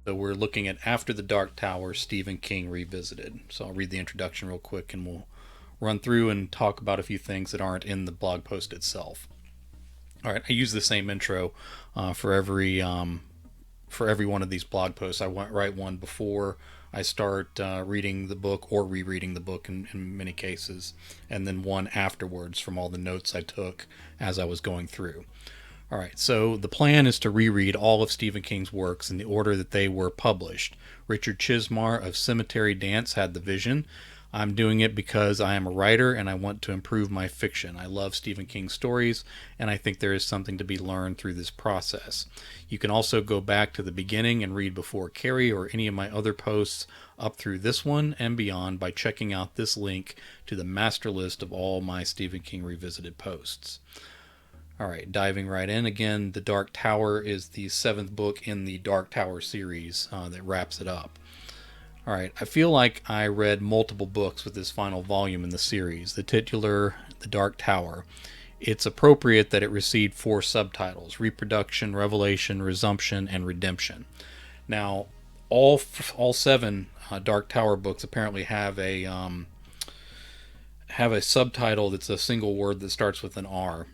So we're looking at After the Dark Tower, Stephen King Revisited. So I'll read the introduction real quick and we'll run through and talk about a few things that aren't in the blog post itself. All right, I use the same intro for every one of these blog posts. I write one before I start reading the book or rereading the book in many cases, and then one afterwards from all the notes I took as I was going through. All right, so the plan is to reread all of Stephen King's works in the order that they were published. Richard Chismar of Cemetery Dance had the vision. I'm doing it because I am a writer and I want to improve my fiction. I love Stephen King stories, and I think there is something to be learned through this process. You can also go back to the beginning and read Before Carrie or any of my other posts up through this one and beyond by checking out this link to the master list of all my Stephen King Revisited posts. All right, diving right in again, The Dark Tower is the seventh book in the Dark Tower series that wraps it up. All right, I feel like I read multiple books with this final volume in the series, the titular The Dark Tower. It's appropriate that it received four subtitles: Reproduction, Revelation, Resumption, and Redemption. Now, all seven Dark Tower books apparently have a subtitle that's a single word that starts with an R.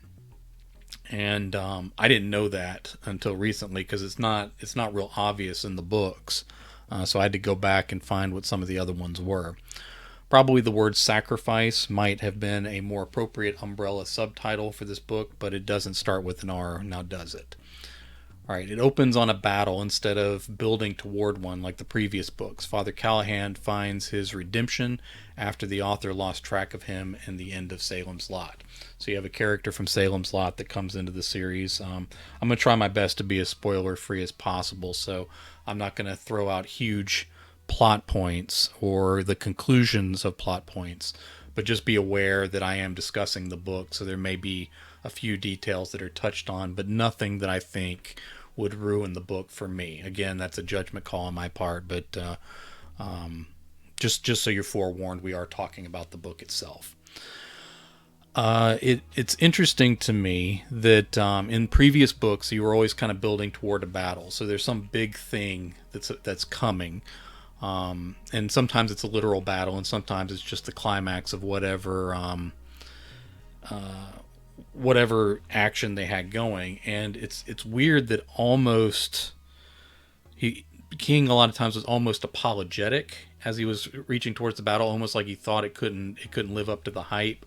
And I didn't know that until recently because it's not real obvious in the books. So I had to go back and find what some of the other ones were. Probably the word sacrifice might have been a more appropriate umbrella subtitle for this book, but it doesn't start with an R, now does it? All right, it opens on a battle instead of building toward one like the previous books. Father Callahan finds his redemption after the author lost track of him in the end of Salem's Lot. So you have a character from Salem's Lot that comes into the series. I'm going to try my best to be as spoiler free as possible, so I'm not going to throw out huge plot points or the conclusions of plot points, but just be aware that I am discussing the book, so there may be a few details that are touched on, but nothing that I think would ruin the book for me. Again, that's a judgment call on my part, but just so you're forewarned, we are talking about the book itself. It's interesting to me that in previous books you were always kind of building toward a battle, so there's some big thing that's coming, and sometimes it's a literal battle, and sometimes it's just the climax of whatever action they had going. And it's weird that almost King a lot of times was almost apologetic as he was reaching towards the battle, almost like he thought it couldn't live up to the hype.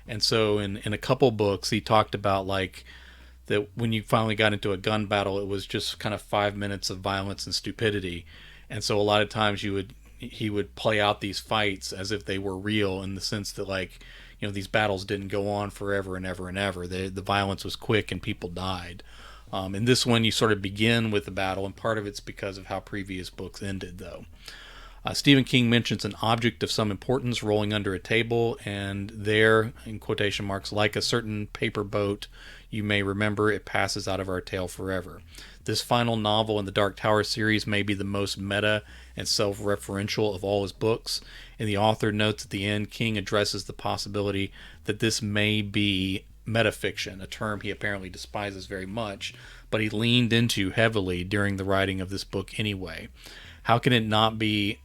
And so in a couple books he talked about like that when you finally got into a gun battle, it was just kind of 5 minutes of violence and stupidity. And so a lot of times he would play out these fights as if they were real, in the sense that, like, these battles didn't go on forever and ever and ever. The violence was quick and people died. In this one, you sort of begin with the battle, and part of it's because of how previous books ended, though. Stephen King mentions an object of some importance rolling under a table, and there, in quotation marks, like a certain paper boat, you may remember, it passes out of our tale forever. This final novel in the Dark Tower series may be the most meta and self-referential of all his books, and the author notes at the end King addresses the possibility that this may be metafiction, a term he apparently despises very much, but he leaned into heavily during the writing of this book anyway. How can it not be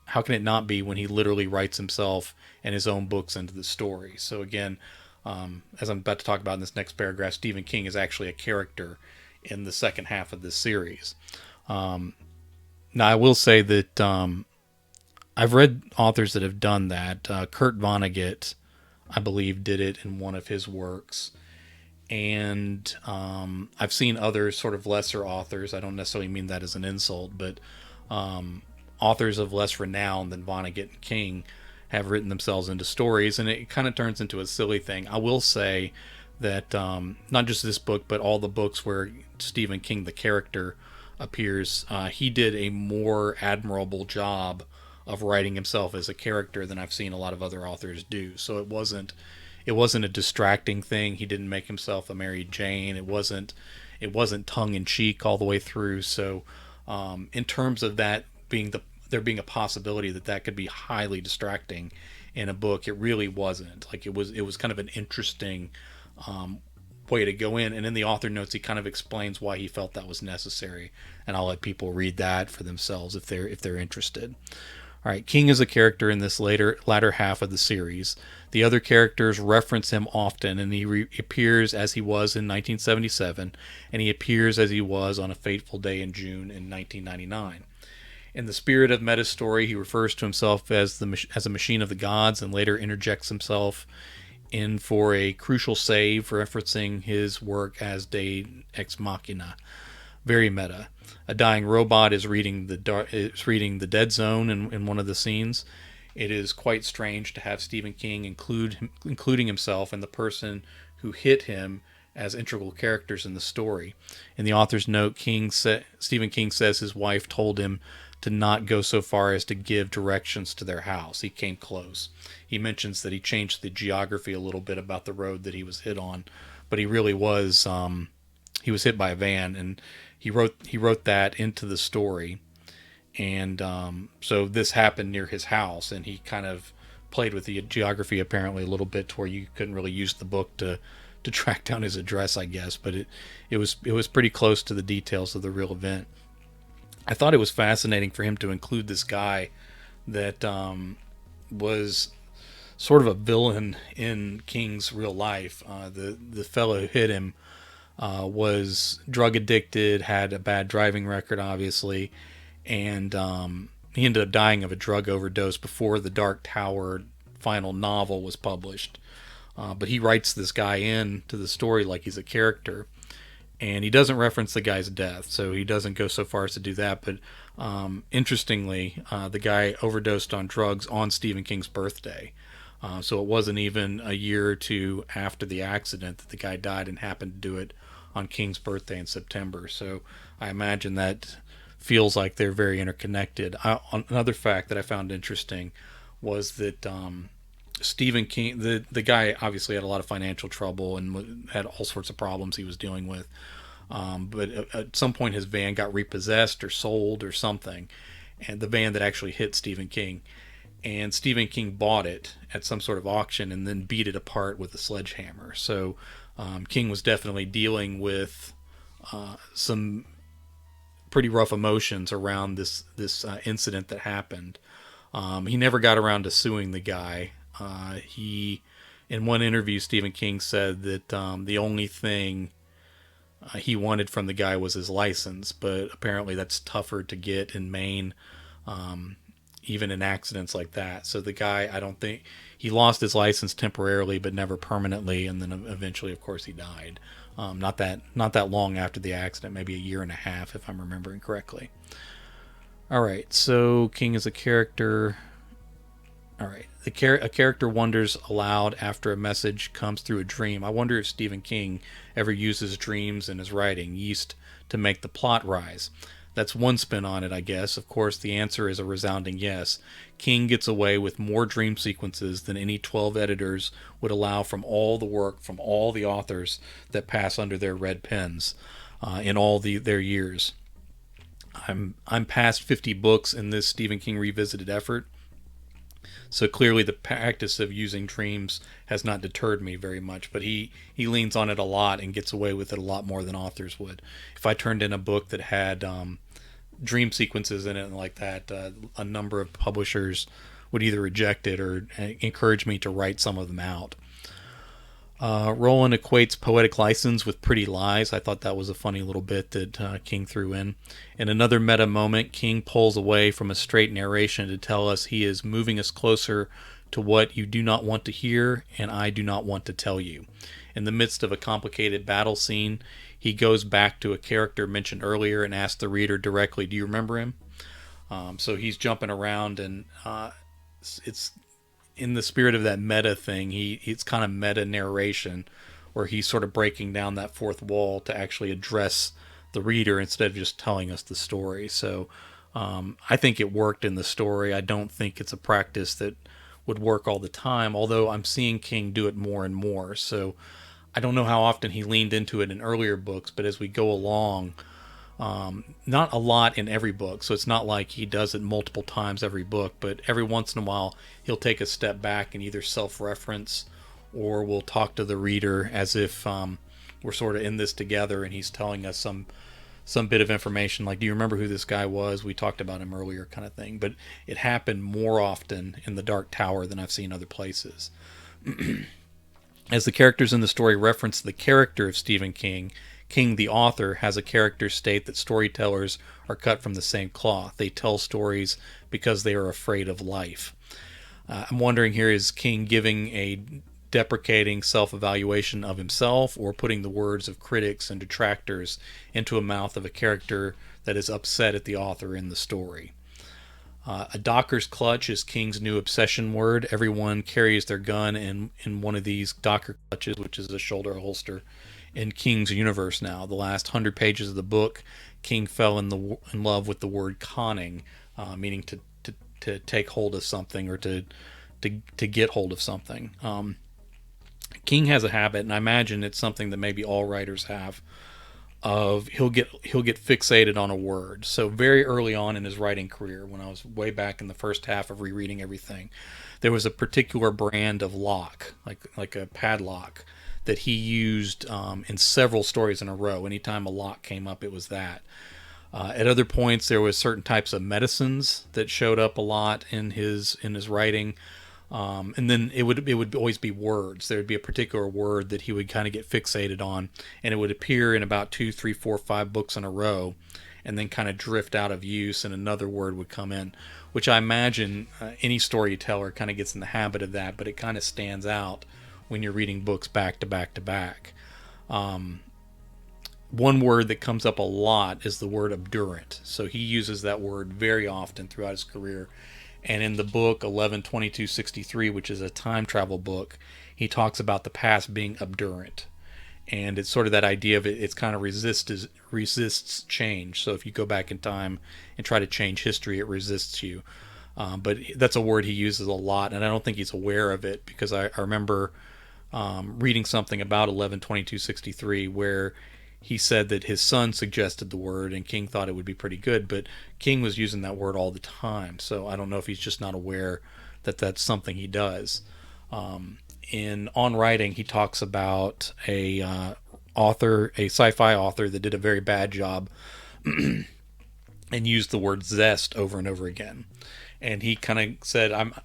when he literally writes himself and his own books into the story? So again, as I'm about to talk about in this next paragraph, Stephen King is actually a character in the second half of this series. Now, I will say that I've read authors that have done that. Kurt Vonnegut, I believe, did it in one of his works. And I've seen other sort of lesser authors. I don't necessarily mean that as an insult, but authors of less renown than Vonnegut and King have written themselves into stories, and it kind of turns into a silly thing. I will say that not just this book, but all the books where Stephen King, the character, appears, he did a more admirable job of writing himself as a character than I've seen a lot of other authors do. So it wasn't a distracting thing. He didn't make himself a Mary Jane. It wasn't tongue in cheek all the way through. So in terms of that there being a possibility that could be highly distracting in a book, it really wasn't. Like, it was kind of an interesting way to go in. And in the author notes, he kind of explains why he felt that was necessary. And I'll let people read that for themselves if they're interested. All right, King is a character in this latter half of the series. The other characters reference him often, and he appears as he was in 1977, and he appears as he was on a fateful day in June in 1999. In the spirit of Meta's story, he refers to himself as a machine of the gods, and later interjects himself in for a crucial save, referencing his work as Deus Ex Machina. Very meta. A dying robot is reading the Dead Zone in one of the scenes. It is quite strange to have Stephen King including himself and the person who hit him as integral characters in the story. In the author's note, Stephen King says his wife told him to not go so far as to give directions to their house. He came close. He mentions that he changed the geography a little bit about the road that he was hit on, but he really was he was hit by a van, and he wrote that into the story. And so this happened near his house, and he kind of played with the geography apparently a little bit to where you couldn't really use the book to track down his address, I guess, but it was pretty close to the details of the real event. I thought it was fascinating for him to include this guy that was sort of a villain in King's real life. The fellow who hit him was drug addicted, had a bad driving record, obviously, and he ended up dying of a drug overdose before the Dark Tower final novel was published. But he writes this guy in to the story like he's a character, and he doesn't reference the guy's death, so he doesn't go so far as to do that. But interestingly, the guy overdosed on drugs on Stephen King's birthday. So it wasn't even a year or two after the accident that the guy died, and happened to do it on King's birthday in September. So I imagine that feels like they're very interconnected. Another fact that I found interesting was that Stephen King, the guy obviously had a lot of financial trouble and had all sorts of problems he was dealing with. But at some point his van got repossessed or sold or something, and the van that actually hit Stephen King. And Stephen King bought it at some sort of auction and then beat it apart with a sledgehammer. So King was definitely dealing with some pretty rough emotions around this incident that happened. He never got around to suing the guy. In one interview, Stephen King said that the only thing he wanted from the guy was his license, but apparently that's tougher to get in Maine, even in accidents like that. So the guy, I don't think he lost his license temporarily, but never permanently, and then eventually, of course, he died. Not that long after the accident, maybe a year and a half, if I'm remembering correctly. All right, so King is a character. All right, a character wonders aloud after a message comes through a dream. I wonder if Stephen King ever uses dreams in his writing, yeast to make the plot rise. That's one spin on it, I guess. Of course, the answer is a resounding yes. King gets away with more dream sequences than any 12 editors would allow from all the work from all the authors that pass under their red pens in all their years. I'm past 50 books in this Stephen King revisited effort, so clearly the practice of using dreams has not deterred me very much, but he leans on it a lot and gets away with it a lot more than authors would. If I turned in a book that had dream sequences in it and like that, a number of publishers would either reject it or encourage me to write some of them out. Roland equates poetic license with pretty lies. I thought that was a funny little bit that King threw in. In another meta moment, King pulls away from a straight narration to tell us he is moving us closer to what you do not want to hear and I do not want to tell you. In the midst of a complicated battle scene, he goes back to a character mentioned earlier and asks the reader directly, do you remember him? So he's jumping around, and it's in the spirit of that meta thing. It's kind of meta narration where he's sort of breaking down that fourth wall to actually address the reader instead of just telling us the story. So I think it worked in the story. I don't think it's a practice that would work all the time, although I'm seeing King do it more and more. So I don't know how often he leaned into it in earlier books, but as we go along, not a lot in every book, so it's not like he does it multiple times every book, but every once in a while he'll take a step back and either self-reference or will talk to the reader as if we're sort of in this together, and he's telling us some bit of information, like, do you remember who this guy was? We talked about him earlier, kind of thing. But it happened more often in the Dark Tower than I've seen other places. As the characters in the story reference the character of Stephen King, King, the author, has a character state that storytellers are cut from the same cloth. They tell stories because they are afraid of life. I'm wondering here, is King giving a deprecating self-evaluation of himself, or putting the words of critics and detractors into a mouth of a character that is upset at the author in the story? A Docker's clutch is King's new obsession word. Everyone carries their gun in one of these Docker clutches, which is a shoulder holster, in King's universe now. The last 100 pages of the book, King fell in love with the word conning, meaning to take hold of something, or to get hold of something. King has a habit, and I imagine it's something that maybe all writers have, of he'll get fixated on a word. So very early on in his writing career, when I was way back in the first half of rereading everything, there was a particular brand of lock, like a padlock, that he used in several stories in a row. Anytime a lock came up, it was that. At other points, there was certain types of medicines that showed up a lot in his writing. And then it would always be words. There would be a particular word that he would kind of get fixated on, and it would appear in about 2, 3, 4, 5 books in a row, and then kind of drift out of use, and another word would come in, which I imagine any storyteller kind of gets in the habit of that, but it kind of stands out when you're reading books back to back to back. One word that comes up a lot is the word obdurate. So he uses that word very often throughout his career. And in the book 11/22/63, which is a time travel book, he talks about the past being obdurate. And it's sort of that idea of it's kind of resists change. So if you go back in time and try to change history, it resists you. But that's a word he uses a lot, and I don't think he's aware of it, because I remember reading something about 11/22/63 where he said that his son suggested the word, and King thought it would be pretty good, but King was using that word all the time. So I don't know if he's just not aware that that's something he does. In On Writing, he talks about a sci-fi author that did a very bad job and used the word zest over and over again. And he kind of said, I'm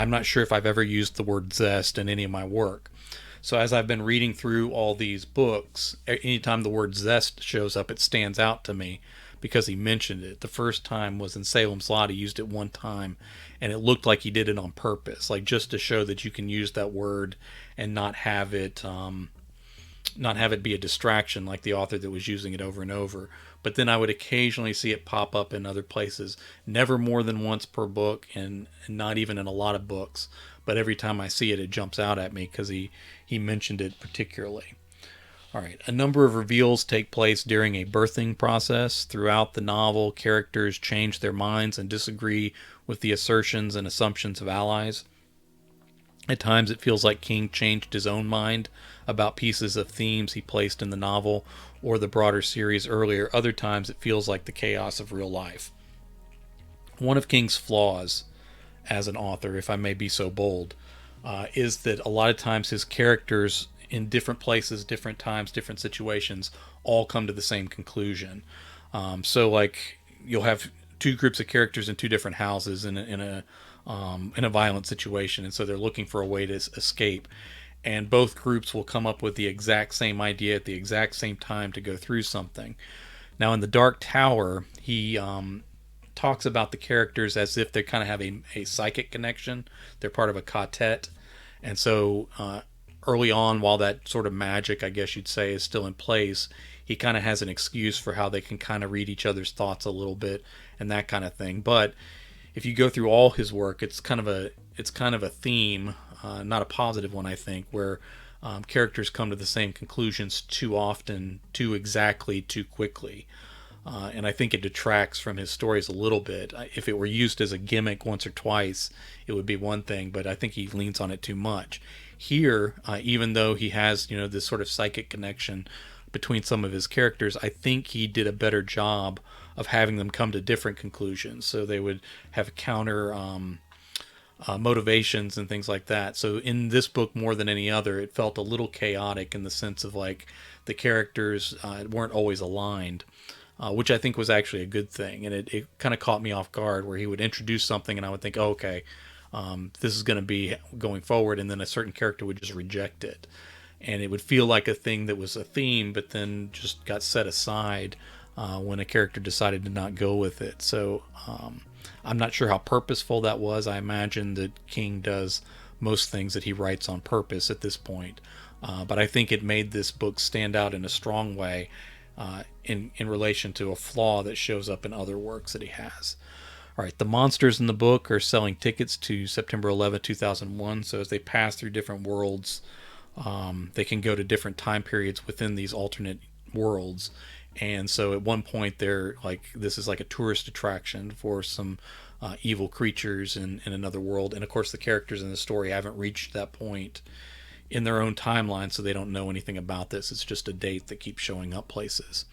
not sure if I've ever used the word zest in any of my work. So as I've been reading through all these books, anytime the word zest shows up, it stands out to me because he mentioned it. The first time was in Salem's Lot. He used it one time, and it looked like he did it on purpose, like just to show that you can use that word and not have it be a distraction, like the author that was using it over and over. But then I would occasionally see it pop up in other places, never more than once per book, and not even in a lot of books. But every time I see it, it jumps out at me because he mentioned it particularly. All right, a number of reveals take place during a birthing process. Throughout the novel, characters change their minds and disagree with the assertions and assumptions of allies. At times it feels like King changed his own mind about pieces of themes he placed in the novel or the broader series earlier. Other times it feels like the chaos of real life. One of King's flaws as an author, if I may be so bold, is that a lot of times his characters in different places, different times, different situations all come to the same conclusion. So like you'll have two groups of characters in two different houses in a violent situation, and so they're looking for a way to escape. And both groups will come up with the exact same idea at the exact same time to go through something. Now, in the Dark Tower, he talks about the characters as if they kind of have a psychic connection. They're part of a quartet. And so early on, while that sort of magic, I guess you'd say, is still in place, he kind of has an excuse for how they can kind of read each other's thoughts a little bit and that kind of thing. But if you go through all his work, it's kind of a theme, not a positive one, I think, where characters come to the same conclusions too often, too exactly, too quickly. And I think it detracts from his stories a little bit. If it were used as a gimmick once or twice, it would be one thing, but I think he leans on it too much. Here, even though he has, this sort of psychic connection between some of his characters, I think he did a better job of having them come to different conclusions. So they would have counter motivations and things like that. So in this book, more than any other, it felt a little chaotic in the sense of like the characters weren't always aligned, which I think was actually a good thing. And it kind of caught me off guard where he would introduce something and I would think, oh, okay, this is going to be going forward, and then a certain character would just reject it. And it would feel like a thing that was a theme, but then just got set aside when a character decided to not go with it. So I'm not sure how purposeful that was. I imagine that King does most things that he writes on purpose at this point. But I think it made this book stand out in a strong way in relation to a flaw that shows up in other works that he has. All right, the monsters in the book are selling tickets to September 11, 2001. So as they pass through different worlds, they can go to different time periods within these alternate worlds. And so at one point, they're like, this is like a tourist attraction for some evil creatures in another world. And of course, the characters in the story haven't reached that point in their own timeline, so they don't know anything about this. It's just a date that keeps showing up places.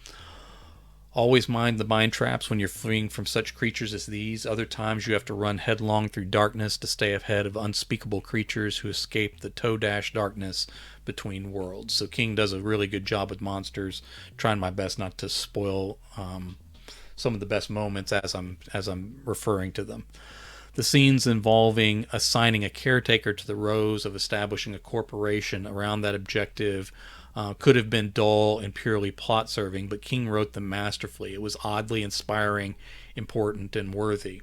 Always mind the mind traps when you're fleeing from such creatures as these. Other times you have to run headlong through darkness to stay ahead of unspeakable creatures who escape the toe-dash darkness between worlds. So King does a really good job with monsters. Trying my best not to spoil some of the best moments as I'm referring to them. The scenes involving assigning a caretaker to the rows of establishing a corporation around that objective could have been dull and purely plot serving, but King wrote them masterfully. It was oddly inspiring, important, and worthy.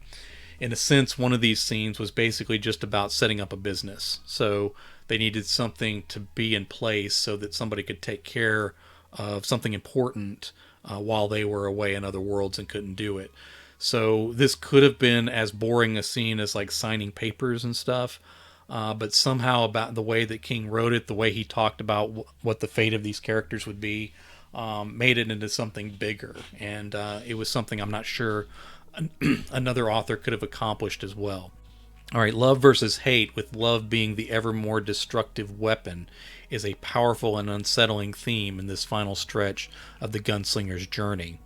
In a sense, one of these scenes was basically just about setting up a business. So they needed something to be in place so that somebody could take care of something important while they were away in other worlds and couldn't do it. So this could have been as boring a scene as like signing papers and stuff. But somehow about the way that King wrote it, the way he talked about what the fate of these characters would be, made it into something bigger. And it was something I'm not sure another author could have accomplished as well. All right, love versus hate, with love being the ever more destructive weapon, is a powerful and unsettling theme in this final stretch of the gunslinger's journey.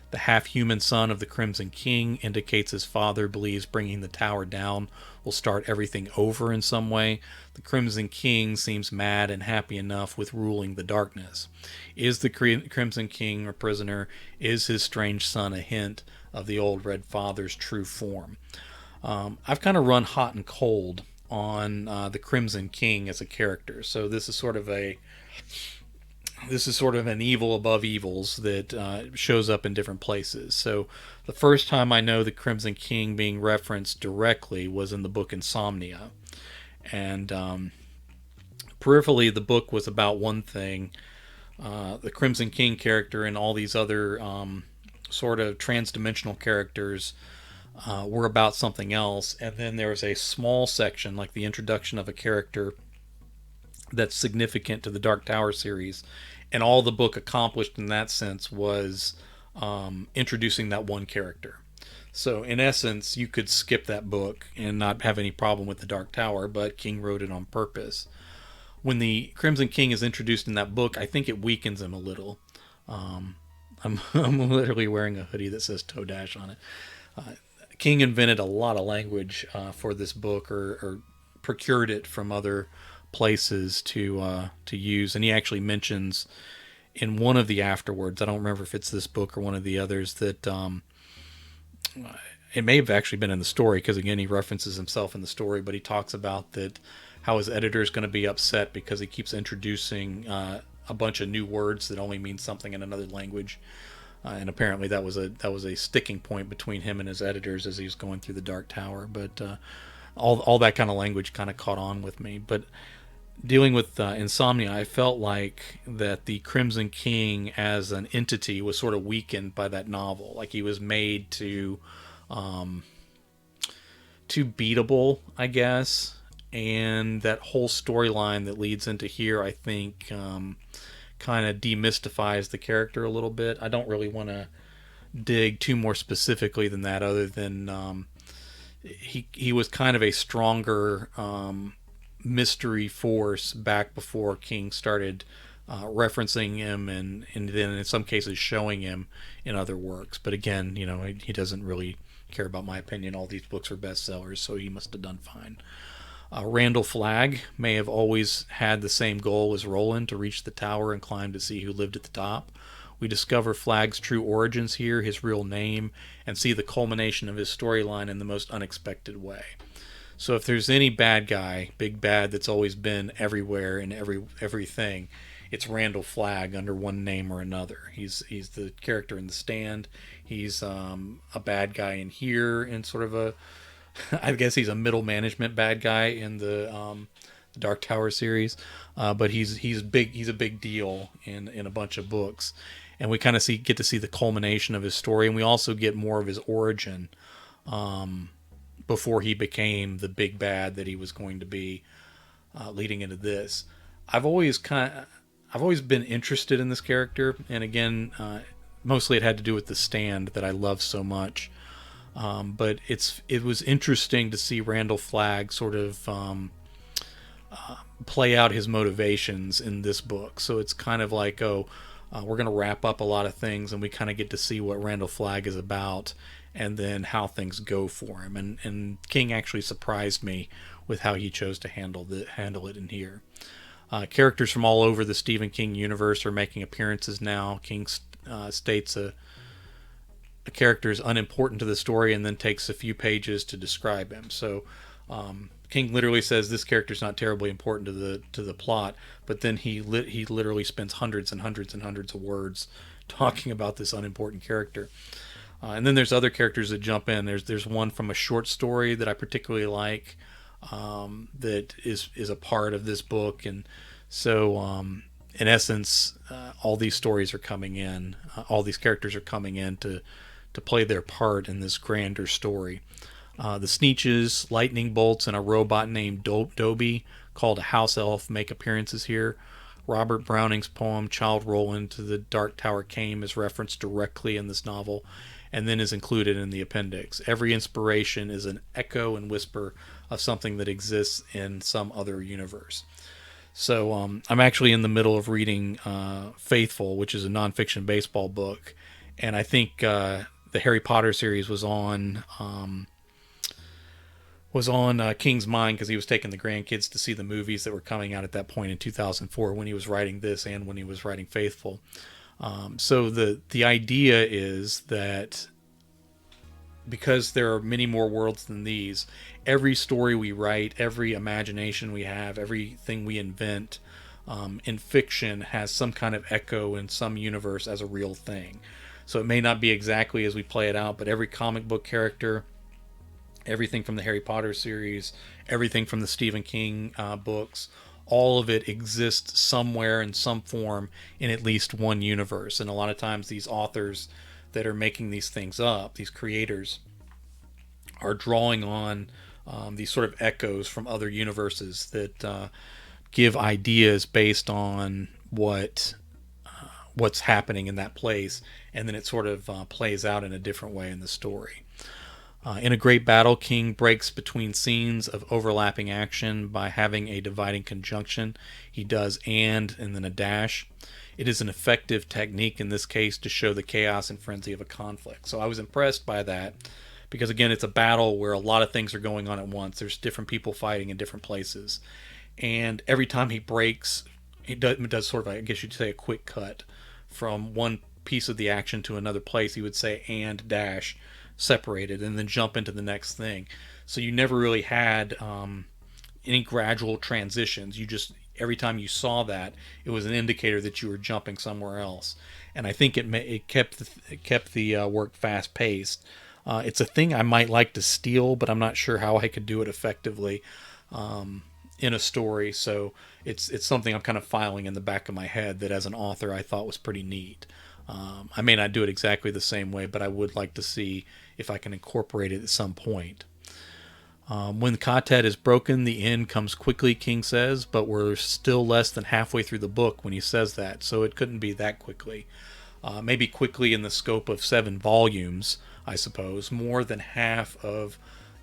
The half-human son of the Crimson King indicates his father believes bringing the tower down will start everything over in some way. The Crimson King seems mad and happy enough with ruling the darkness. Is the Crimson King a prisoner? Is his strange son a hint of the old Red Father's true form? I've kind of run hot and cold on the Crimson King as a character, so this is sort of an evil above evils that shows up in different places. So the first time I know the Crimson King being referenced directly was in the book Insomnia. And peripherally, the book was about one thing. The Crimson King character and all these other sort of trans-dimensional characters were about something else. And then there was a small section, like the introduction of a character that's significant to the Dark Tower series, and all the book accomplished in that sense was introducing that one character. So in essence, you could skip that book and not have any problem with the Dark Tower, but King wrote it on purpose. When the Crimson King is introduced in that book, I think it weakens him a little. I'm literally wearing a hoodie that says Toe Dash on it. King invented a lot of language for this book, or procured it from other places to use, and he actually mentions in one of the afterwards, I don't remember if it's this book or one of the others, that it may have actually been in the story, because again he references himself in the story, but he talks about that how his editor is going to be upset because he keeps introducing a bunch of new words that only mean something in another language. And apparently that was a sticking point between him and his editors as he was going through the Dark Tower. But all that kind of language kind of caught on with me. But dealing with Insomnia, I felt like that the Crimson King as an entity was sort of weakened by that novel. Like he was made too beatable, I guess. And that whole storyline that leads into here, I think, kind of demystifies the character a little bit. I don't really want to dig too more specifically than that, other than he was kind of a stronger mystery force back before King started referencing him and then in some cases showing him in other works. But again, he doesn't really care about my opinion. All these books are bestsellers, so he must have done fine. Randall Flagg may have always had the same goal as Roland, to reach the tower and climb to see who lived at the top. We discover Flagg's true origins here, his real name, and see the culmination of his storyline in the most unexpected way. So if there's any bad guy, big bad, that's always been everywhere and everything, it's Randall Flagg under one name or another. He's the character in The Stand. He's a bad guy in here, in sort of a, I guess he's a middle management bad guy in the Dark Tower series, but he's big. He's a big deal in a bunch of books, and we kind of get to see the culmination of his story, and we also get more of his origin before he became the big bad that he was going to be leading into this. I've always been interested in this character, and again, mostly it had to do with The Stand that I love so much. But it was interesting to see Randall Flagg sort of play out his motivations in this book. So it's kind of like, we're going to wrap up a lot of things, and we kind of get to see what Randall Flagg is about, and then how things go for him. And King actually surprised me with how he chose to handle it in here. Characters from all over the Stephen King universe are making appearances now. King states a character is unimportant to the story and then takes a few pages to describe him. So King literally says this character is not terribly important to the plot, but then he literally spends hundreds and hundreds and hundreds of words talking about this unimportant character. And then there's other characters that jump in. There's one from a short story that I particularly like, that is a part of this book, and so in essence, all these stories are coming in. All these characters are coming in to play their part in this grander story. The Sneetches, lightning bolts, and a robot named Dobie called a house elf make appearances here. Robert Browning's poem Childe Roland to the Dark Tower came is referenced directly in this novel, and then is included in the appendix. Every inspiration is an echo and whisper of something that exists in some other universe. So I'm actually in the middle of reading Faithful, which is a nonfiction baseball book, and I think the Harry Potter series was on King's mind, because he was taking the grandkids to see the movies that were coming out at that point in 2004 when he was writing this and when he was writing Faithful. So the idea is that because there are many more worlds than these, every story we write, every imagination we have, everything we invent in fiction has some kind of echo in some universe as a real thing. So it may not be exactly as we play it out, but every comic book character, everything from the Harry Potter series, everything from the Stephen King books, all of it exists somewhere in some form in at least one universe. And a lot of times these authors that are making these things up, these creators, are drawing on these sort of echoes from other universes that give ideas based on what's happening in that place, and then it sort of plays out in a different way in the story. In a great battle, King breaks between scenes of overlapping action by having a dividing conjunction. He does and then a dash. It is an effective technique in this case to show the chaos and frenzy of a conflict. So I was impressed by that, because again, it's a battle where a lot of things are going on at once. There's different people fighting in different places, and every time he breaks, it does sort of, I guess you'd say, a quick cut from one piece of the action to another place. He would say and dash separated, and then jump into the next thing. So you never really had any gradual transitions. You just, every time you saw that, it was an indicator that you were jumping somewhere else. And I think it kept the work fast paced. It's a thing I might like to steal, but I'm not sure how I could do it effectively in a story. So it's something I'm kind of filing in the back of my head that as an author I thought was pretty neat. I may not do it exactly the same way, but I would like to see if I can incorporate it at some point. When the Katet is broken, the end comes quickly, King says, but we're still less than halfway through the book when he says that, so it couldn't be that quickly. Maybe quickly in the scope of 7 volumes, I suppose. More than half of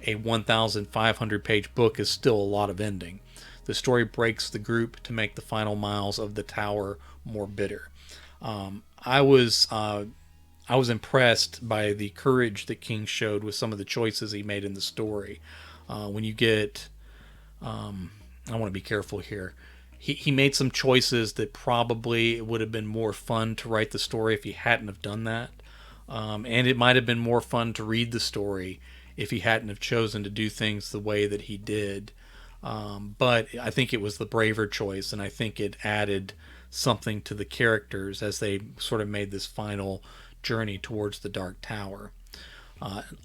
a 1,500-page book is still a lot of ending. The story breaks the group to make the final miles of the tower more bitter. I was I was impressed by the courage that King showed with some of the choices he made in the story. When you get, I want to be careful here. He made some choices that probably would have been more fun to write the story if he hadn't have done that. And it might have been more fun to read the story if he hadn't have chosen to do things the way that he did. But I think it was the braver choice, and I think it added something to the characters as they sort of made this final journey towards the Dark Tower.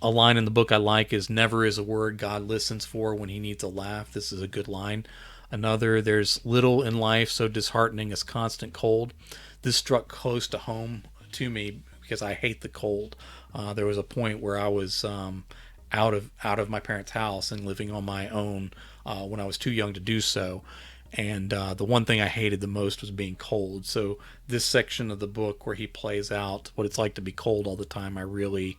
A line in the book I like is "Never is a word God listens for when he needs a laugh." This is a good line. Another, "There's little in life so disheartening as constant cold." This struck close to home to me because I hate the cold. There was a point where I was out of my parents' house and living on my own when I was too young to do so. And the one thing I hated the most was being cold. So this section of the book where he plays out what it's like to be cold all the time, it really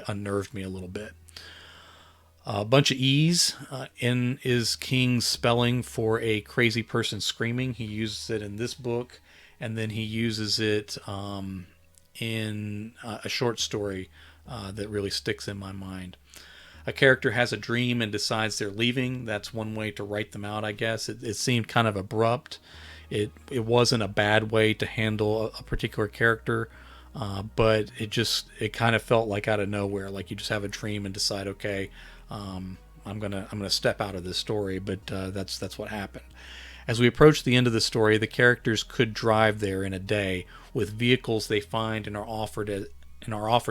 unnerved me a little bit. A bunch of E's in is King's spelling for a crazy person screaming. He uses it in this book, and then he uses it in a short story that really sticks in my mind. A character has a dream and decides they're leaving. That's one way to write them out, I guess. It seemed kind of abrupt. It wasn't a bad way to handle a particular character, but it kind of felt like out of nowhere. Like you just have a dream and decide, okay, I'm gonna step out of this story. But that's what happened. As we approach the end of the story, the characters could drive there in a day with vehicles they find and are offered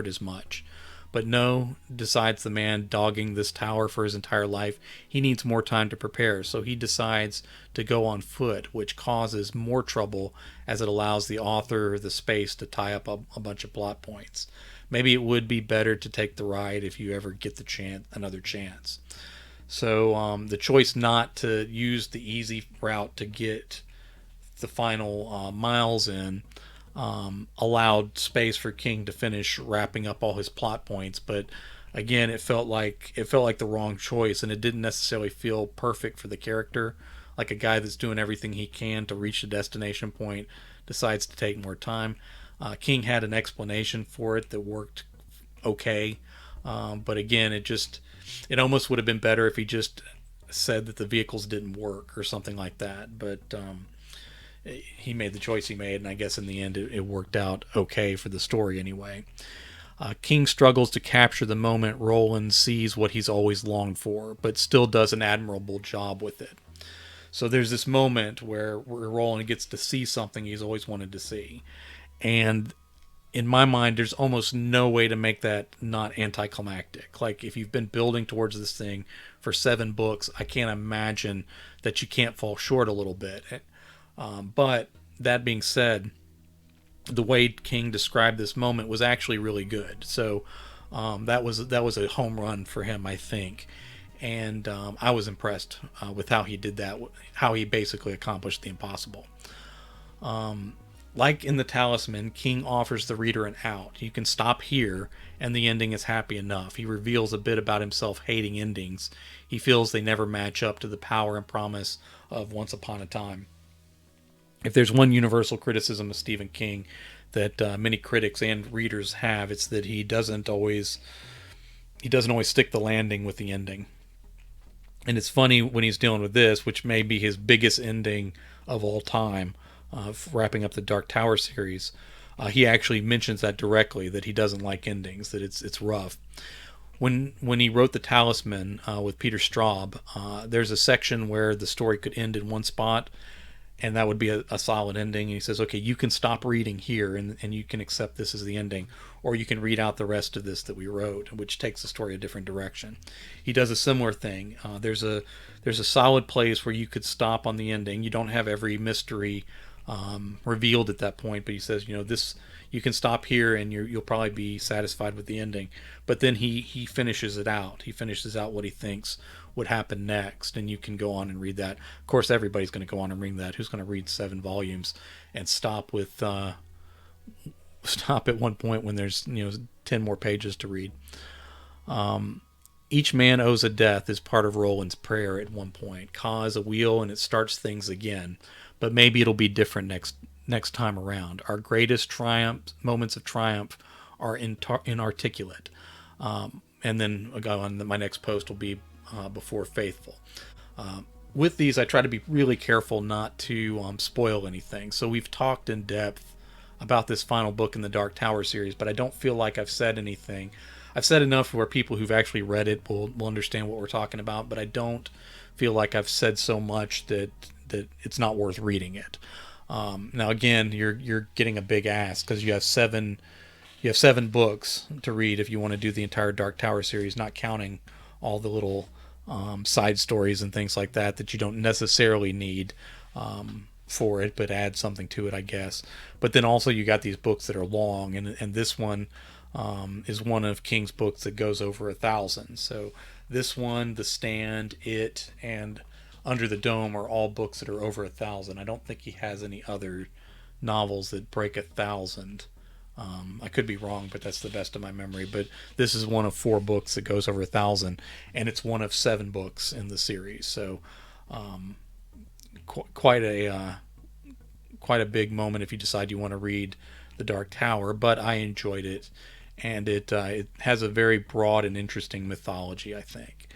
as much. But no, decides the man dogging this tower for his entire life, he needs more time to prepare, so he decides to go on foot, which causes more trouble as it allows the author the space to tie up a bunch of plot points. Maybe it would be better to take the ride if you ever get another chance. So the choice not to use the easy route to get the final miles in allowed space for King to finish wrapping up all his plot points. But again, it felt like the wrong choice, and it didn't necessarily feel perfect for the character. Like a guy that's doing everything he can to reach the destination point decides to take more time. King had an explanation for it that worked okay, but again, it almost would have been better if he just said that the vehicles didn't work or something like that. But he made the choice he made, and I guess in the end it worked out okay for the story anyway. King struggles to capture the moment Roland sees what he's always longed for, but still does an admirable job with it. So there's this moment where Roland gets to see something he's always wanted to see. And in my mind, there's almost no way to make that not anticlimactic. Like, if you've been building towards this thing for 7 books, I can't imagine that you can't fall short a little bit. But that being said, the way King described this moment was actually really good. So that was a home run for him, I think. And I was impressed with how he did that, how he basically accomplished the impossible. Like in The Talisman, King offers the reader an out. You can stop here, and the ending is happy enough. He reveals a bit about himself hating endings. He feels they never match up to the power and promise of Once Upon a Time. If there's one universal criticism of Stephen King that many critics and readers have, it's that he doesn't always stick the landing with the ending. And it's funny when he's dealing with this, which may be his biggest ending of all time, wrapping up the Dark Tower series. He actually mentions that directly, that he doesn't like endings, that it's rough. When he wrote The Talisman with Peter Straub, there's a section where the story could end in one spot, and that would be a solid ending. And he says, okay, you can stop reading here, and you can accept this as the ending, or you can read out the rest of this that we wrote, which takes the story a different direction. He does a similar thing. There's a solid place where you could stop on the ending. You don't have every mystery revealed at that point, but he says, this, you can stop here, and you'll probably be satisfied with the ending. But then he finishes it out. He finishes out what he thinks would happen next, and you can go on and read that. Of course, everybody's going to go on and read that. Who's going to read 7 volumes and stop at one point when there's 10 more pages to read? Each man owes a death is part of Roland's prayer at one point. Ka is a wheel, and it starts things again, but maybe it'll be different next time around. Our greatest triumph, moments of triumph, are inarticulate. And then I'll go on. My next post will be before faithful. With these, I try to be really careful not to spoil anything. So we've talked in depth about this final book in the Dark Tower series, but I don't feel like I've said anything. I've said enough where people who've actually read it will understand what we're talking about, but I don't feel like I've said so much that it's not worth reading it. Now again, you're getting a big ask because you have 7 books to read if you want to do the entire Dark Tower series, not counting all the little side stories and things like that you don't necessarily need for it, but add something to it, I guess. But then also you got these books that are long, and this one is one of King's books that goes over 1,000. So this one, The Stand, It, and Under the Dome are all books that are over 1,000. I don't think he has any other novels that break 1,000. I could be wrong, but that's the best of my memory. But this is one of 4 books that goes over 1,000, and it's one of 7 books in the series. So quite a big moment if you decide you want to read the Dark Tower. But I enjoyed it, and it has a very broad and interesting mythology, I think.